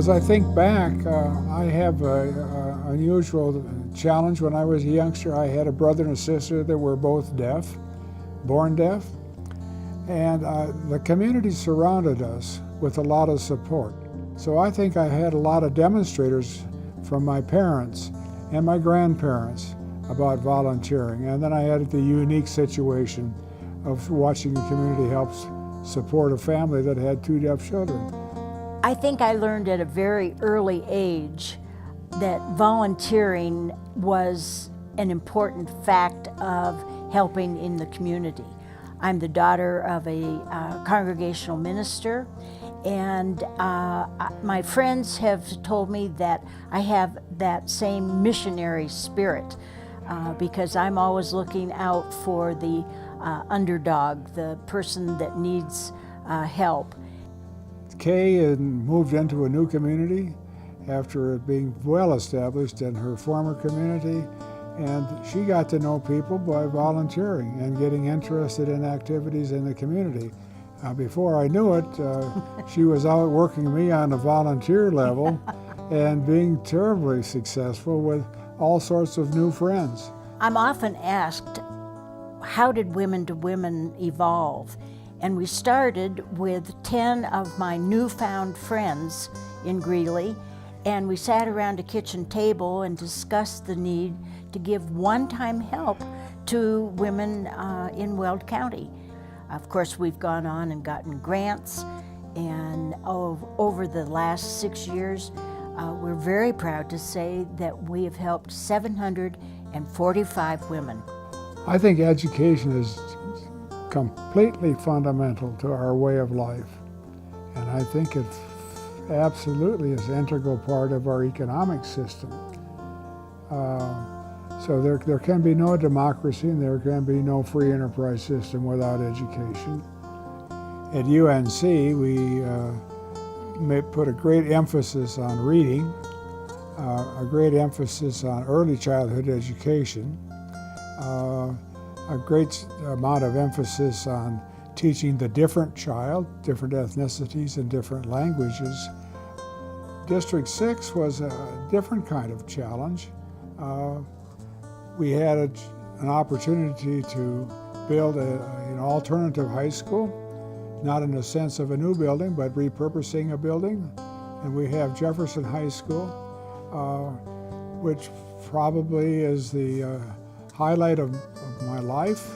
As I think back, I have an unusual challenge. When I was a youngster, I had a brother and a sister that were both deaf, born deaf, and the community surrounded us with a lot of support. So I think I had a lot of demonstrators from my parents and my grandparents about volunteering. And then I had the unique situation of watching the community help support a family that had two deaf children. I think I learned at a very early age that volunteering was an important fact of helping in the community. I'm the daughter of a congregational minister, and my friends have told me that I have that same missionary spirit because I'm always looking out for the underdog, the person that needs help. Kay had moved into a new community after being well established in her former community, and she got to know people by volunteering and getting interested in activities in the community. Before I knew it, she was out working me on a volunteer level and being terribly successful with all sorts of new friends. I'm often asked, how did Women to Women evolve? And we started with 10 of my newfound friends in Greeley, and we sat around a kitchen table and discussed the need to give one-time help to women in Weld County. Of course, we've gone on and gotten grants, and over the last 6 years, we're very proud to say that we have helped 745 women. I think education is completely fundamental to our way of life, and I think it absolutely is an integral part of our economic system. So there can be no democracy and there can be no free enterprise system without education. At UNC, we put a great emphasis on reading, a great emphasis on early childhood education, a great amount of emphasis on teaching the different child, different ethnicities and different languages. District 6 was a different kind of challenge. We had an opportunity to build an alternative high school, not in the sense of a new building, but repurposing a building. And we have Jefferson High School, which probably is the highlight of my life.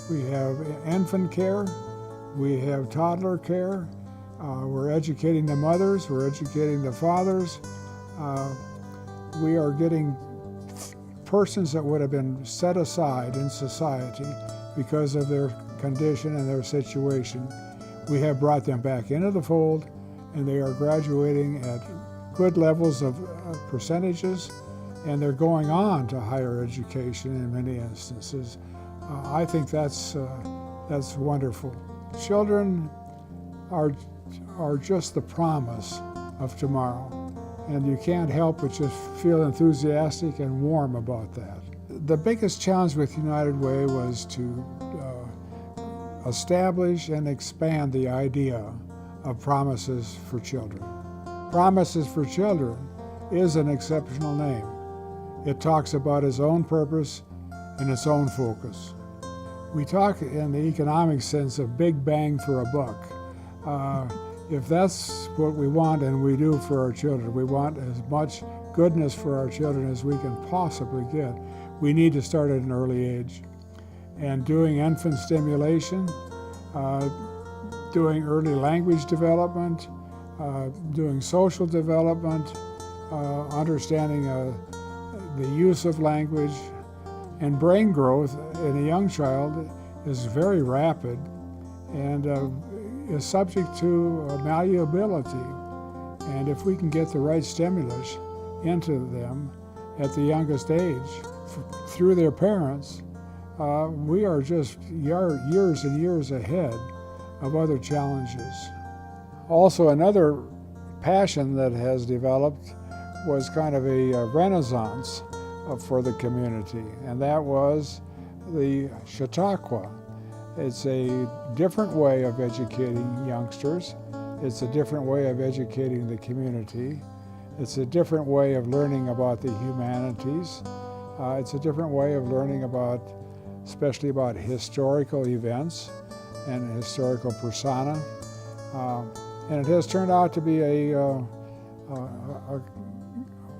We have infant care, we have toddler care, we're educating the mothers, we're educating the fathers. We are getting persons that would have been set aside in society because of their condition and their situation. We have brought them back into the fold, and they are graduating at good levels of percentages, and they're going on to higher education in many instances. I think that's wonderful. Children are just the promise of tomorrow, and you can't help but just feel enthusiastic and warm about that. The biggest challenge with United Way was to establish and expand the idea of Promises for Children. Promises for Children is an exceptional name. It talks about its own purpose and its own focus. We talk in the economic sense of big bang for a buck. If that's what we want, and we do for our children, we want as much goodness for our children as we can possibly get, we need to start at an early age. And doing infant stimulation, doing early language development, doing social development, understanding the use of language, and brain growth in a young child is very rapid and is subject to malleability. And if we can get the right stimulus into them at the youngest age through their parents, we are just years and years ahead of other challenges. Also, another passion that has developed was kind of a renaissance for the community, and that was the Chautauqua. It's a different way of educating youngsters It's a different way of educating the community. It's a different way of learning about the humanities. It's a different way of learning about, especially about historical events and historical persona. And it has turned out to be a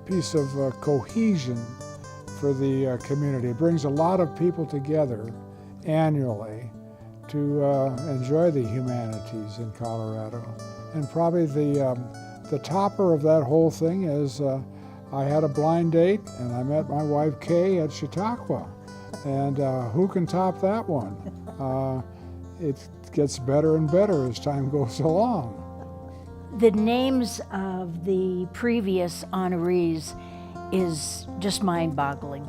piece of cohesion for the community. It brings a lot of people together annually to enjoy the humanities in Colorado. And probably the topper of that whole thing is I had a blind date and I met my wife Kay at Chautauqua. And who can top that one? It gets better and better as time goes along. The names of the previous honorees is just mind-boggling,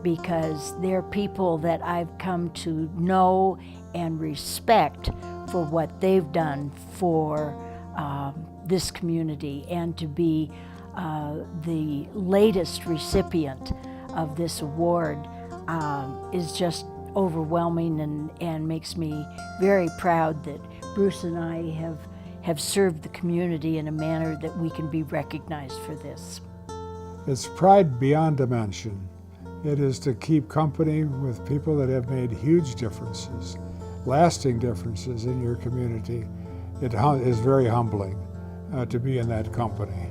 because they're people that I've come to know and respect for what they've done for this community, and to be the latest recipient of this award is just overwhelming, and makes me very proud that Bruce and I have served the community in a manner that we can be recognized for this. It's pride beyond dimension. It is to keep company with people that have made huge differences, lasting differences in your community. It is very humbling to be in that company.